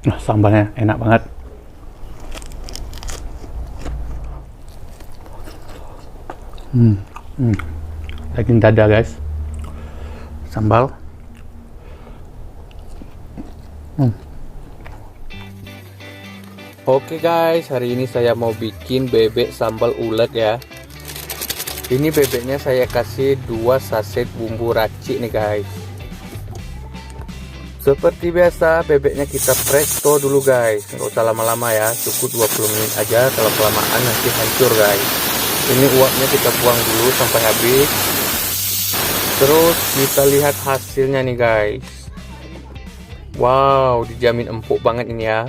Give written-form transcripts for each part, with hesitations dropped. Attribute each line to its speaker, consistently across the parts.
Speaker 1: Nah, sambalnya enak banget. Daging dada guys, sambal.
Speaker 2: Oke guys, hari ini saya mau bikin bebek sambal ulet ya. Ini bebeknya saya kasih 2 saset bumbu racik nih guys. Seperti biasa, bebeknya kita presto dulu guys. Nggak usah lama-lama ya, cukup 20 menit aja. Kalau kelamaan nanti hancur guys. Ini uapnya kita buang dulu sampai habis. Terus kita lihat hasilnya nih guys. Wow, dijamin empuk banget ini ya.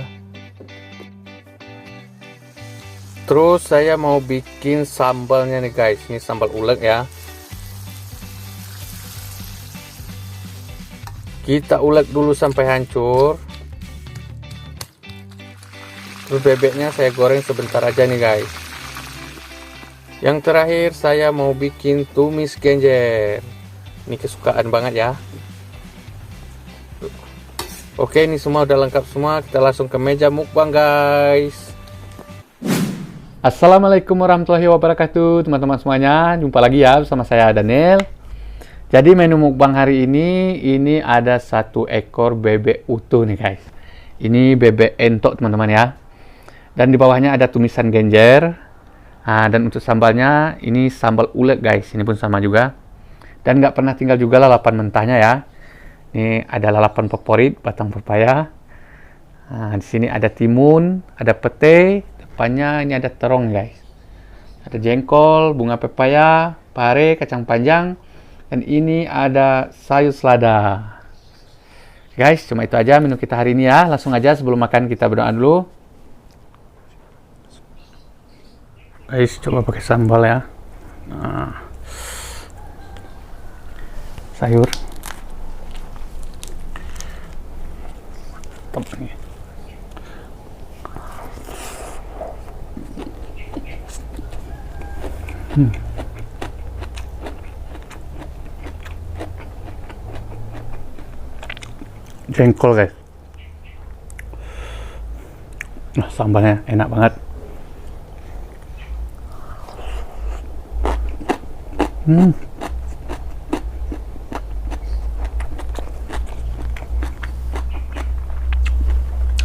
Speaker 2: Terus saya mau bikin sambalnya nih guys. Ini sambal ulet ya. Kita ulek dulu sampai hancur. Terus bebeknya saya goreng sebentar aja nih guys. Yang terakhir saya mau bikin tumis genjer. Ini kesukaan banget ya. Oke, ini semua udah lengkap semua. Kita langsung ke meja mukbang guys.
Speaker 1: Assalamualaikum warahmatullahi wabarakatuh teman-teman semuanya. Jumpa lagi ya bersama saya Daniel. Jadi menu mukbang hari ini ada 1 ekor bebek utuh nih guys. Ini bebek entok teman-teman ya. Dan di bawahnya ada tumisan genjer. Nah, dan untuk sambalnya ini sambal ulet guys. Ini pun sama juga. Dan nggak pernah tinggal juga lalapan mentahnya ya. Ini ada lalapan favorit batang pepaya. Nah, di sini ada timun, ada pete. Depannya ini ada terong guys. Ada jengkol, bunga pepaya, pare, kacang panjang. Dan ini ada sayur selada. Guys, cuma itu aja menu kita hari ini ya. Langsung aja sebelum makan kita berdoa dulu. Guys, coba pakai sambal ya. Nah, sayur. Mantap nih. Jengkol guys. Nah, sambalnya enak banget.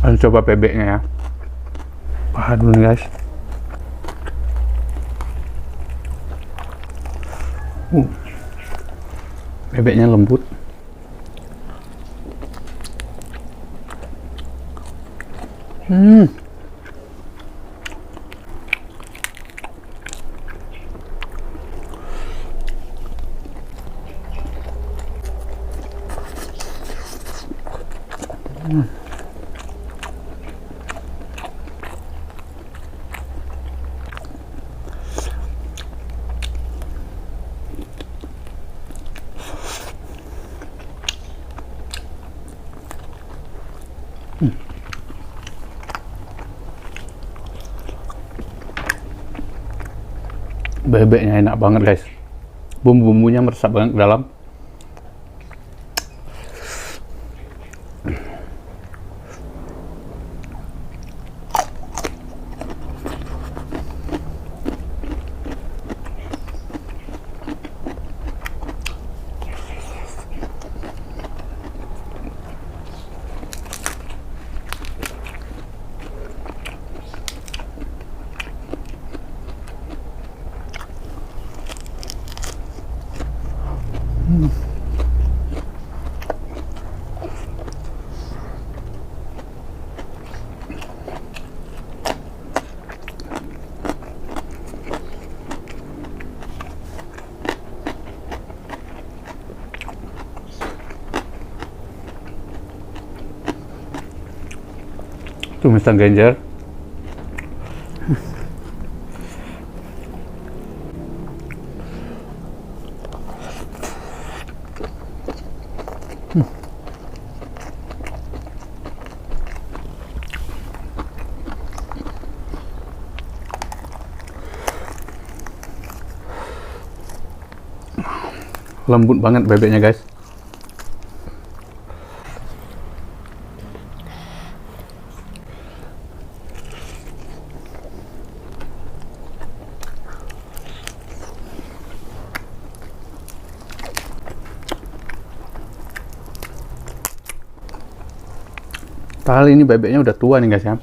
Speaker 1: Lalu coba bebeknya ya. Paha dulu nih guys. Bebeknya lembut. Bebeknya enak banget guys. Bumbu-bumbunya meresap banget ke dalam. Tumisan genjer. Lembut banget bebeknya guys. Padahal ini bebeknya udah tua nih guys ya.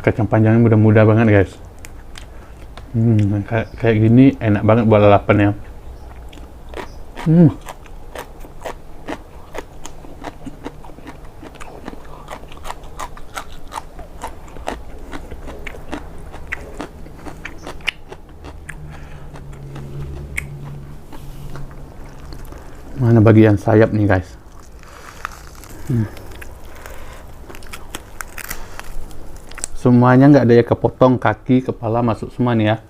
Speaker 1: Kacang panjangnya mudah-mudah banget guys. Kayak gini enak banget buat lalapan ya. Mana bagian sayap nih guys. Semuanya nggak ada ya kepotong, kaki, kepala masuk semua nih ya.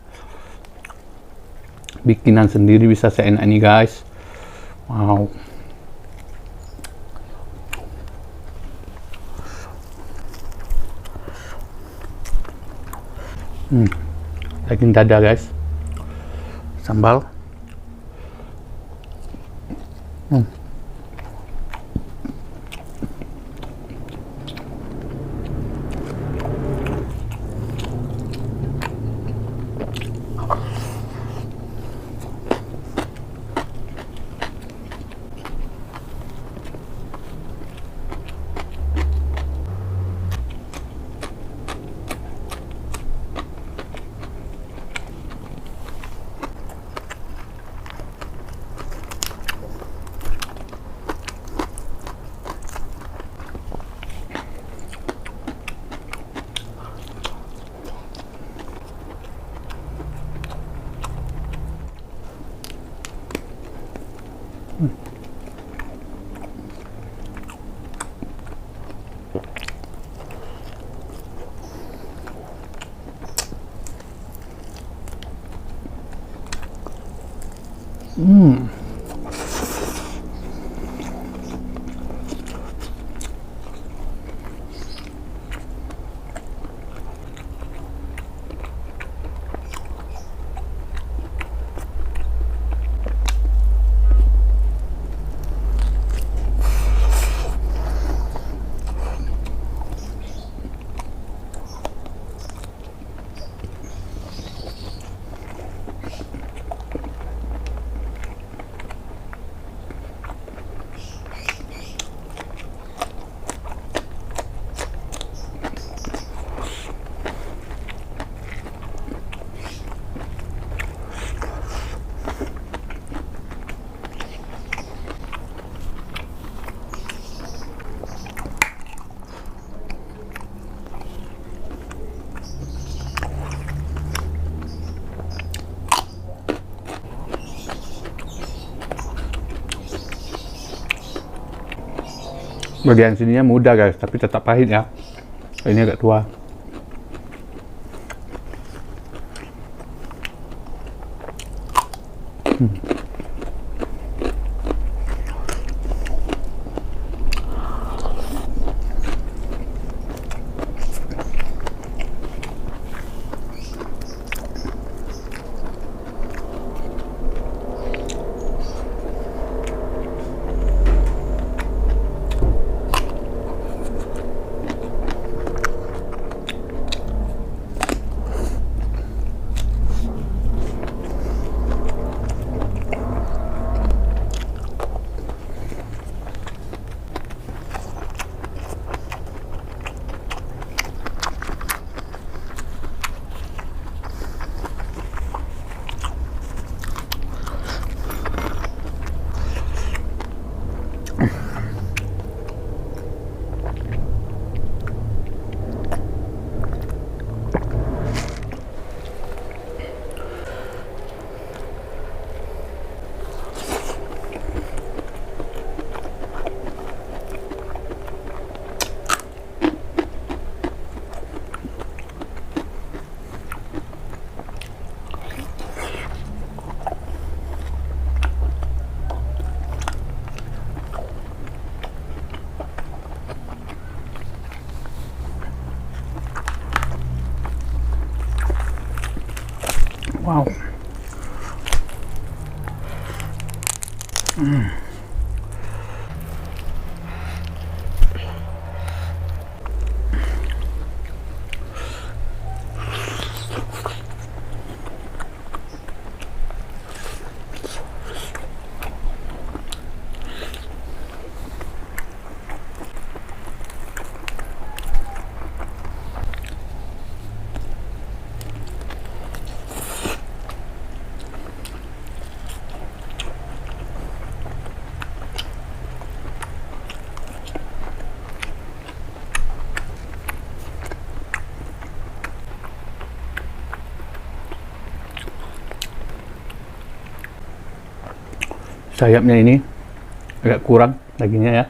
Speaker 1: Bikinan sendiri bisa seenak nih guys. Wow. Daging dada guys. Sambal. Bagian sininya mudah guys, tapi tetap pahit ya. Ini agak tua. sayapnya ini agak kurang dagingnya ya.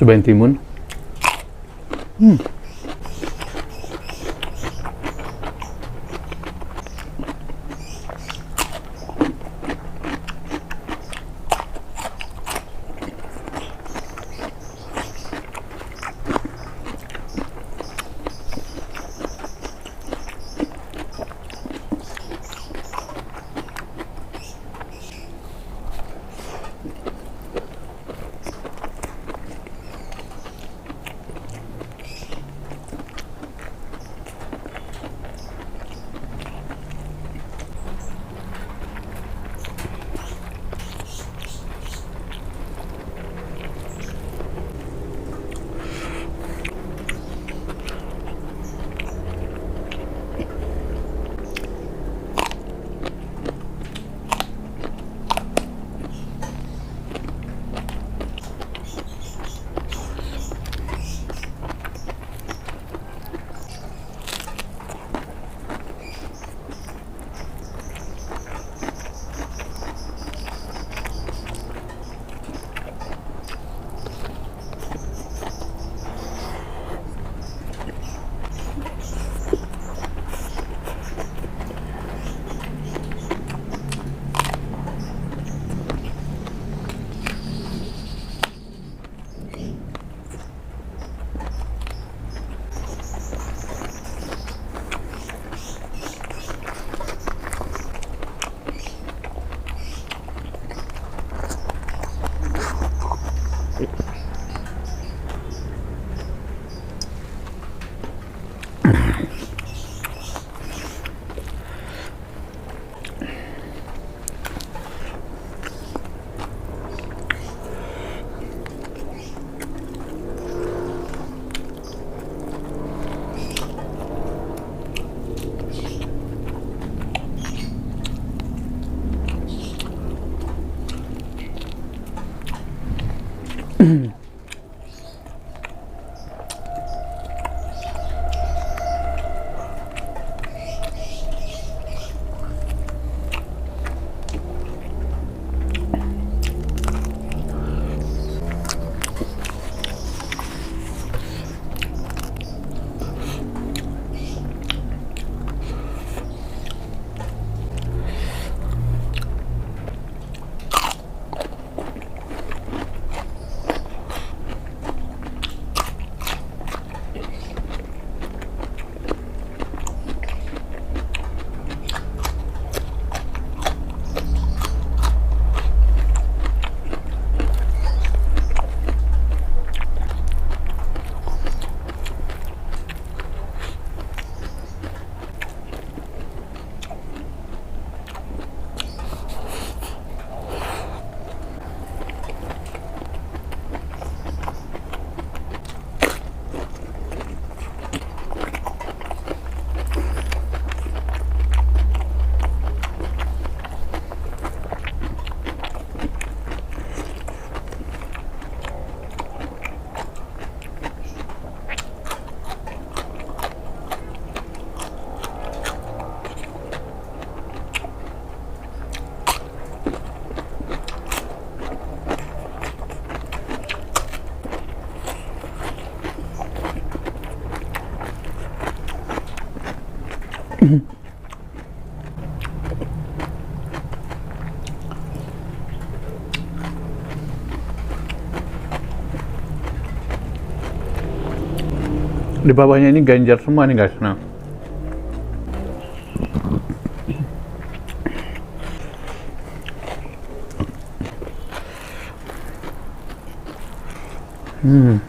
Speaker 1: Cobain timun. Di bawahnya ini ganjar semua nih guys. Nah, Hmm.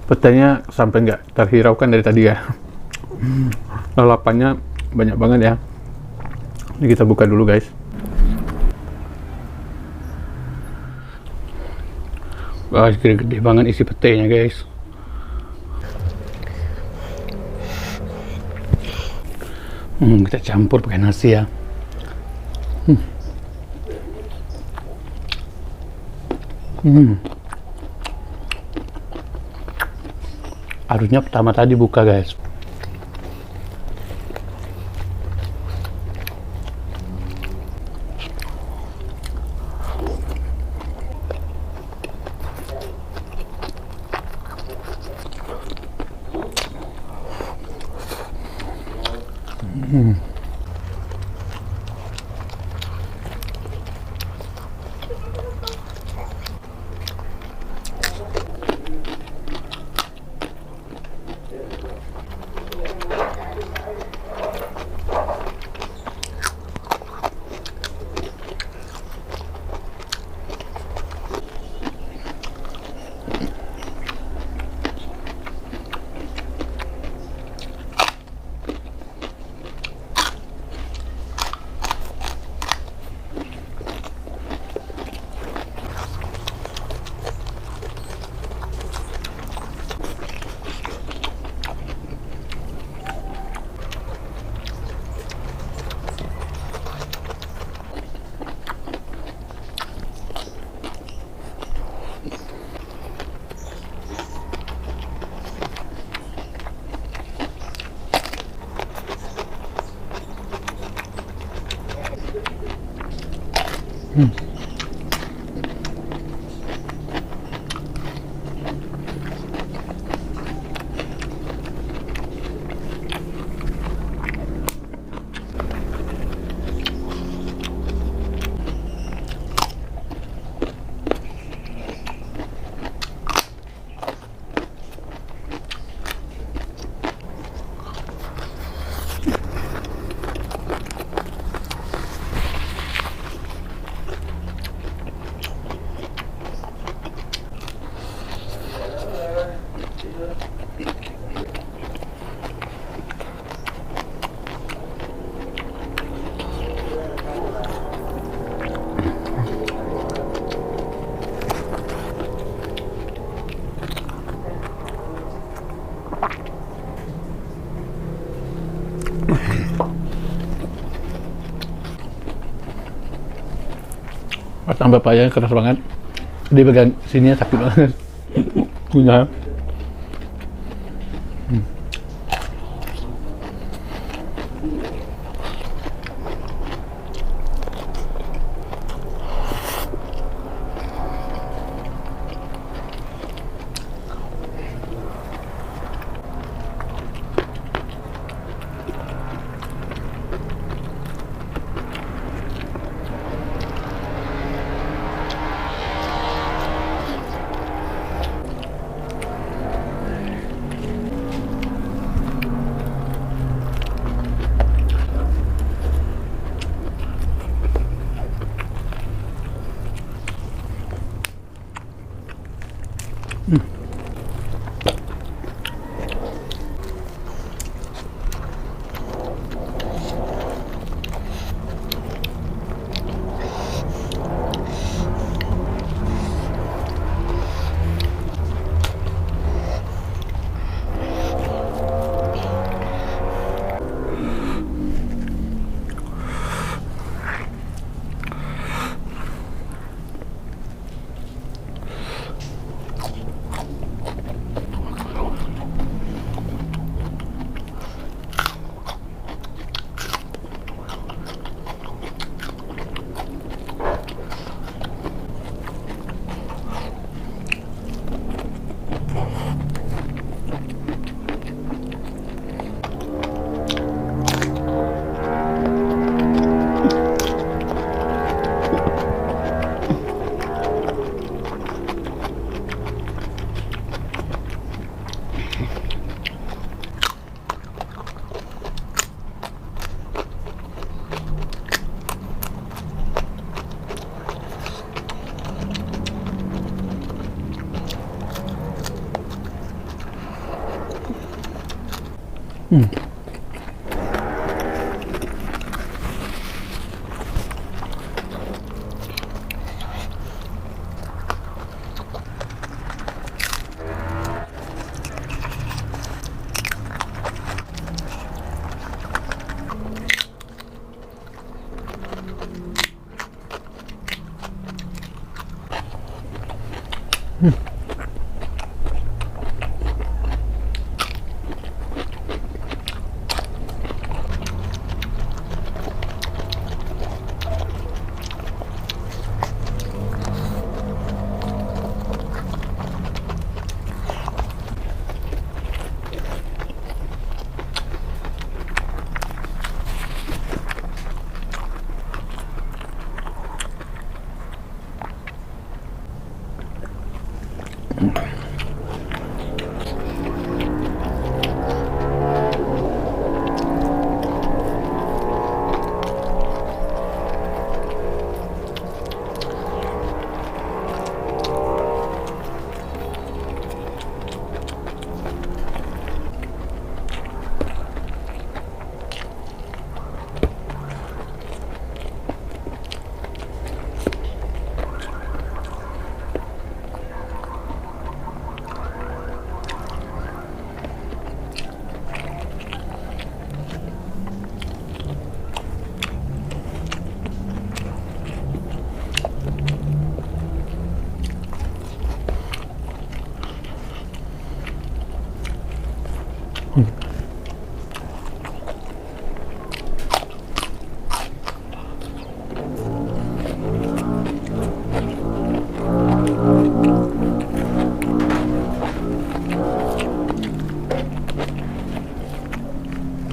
Speaker 1: Petanya sampai nggak terhiraukan dari tadi ya. Lalapannya banyak banget ya. Ini kita buka dulu guys. Wah, gede-gede banget isi petenya guys. Kita campur pakai nasi ya. Harusnya pertama tadi buka guys. Batang pepaya keras banget. Di bagian sininya sakit banget. Punya.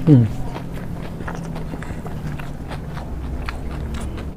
Speaker 1: Hmm.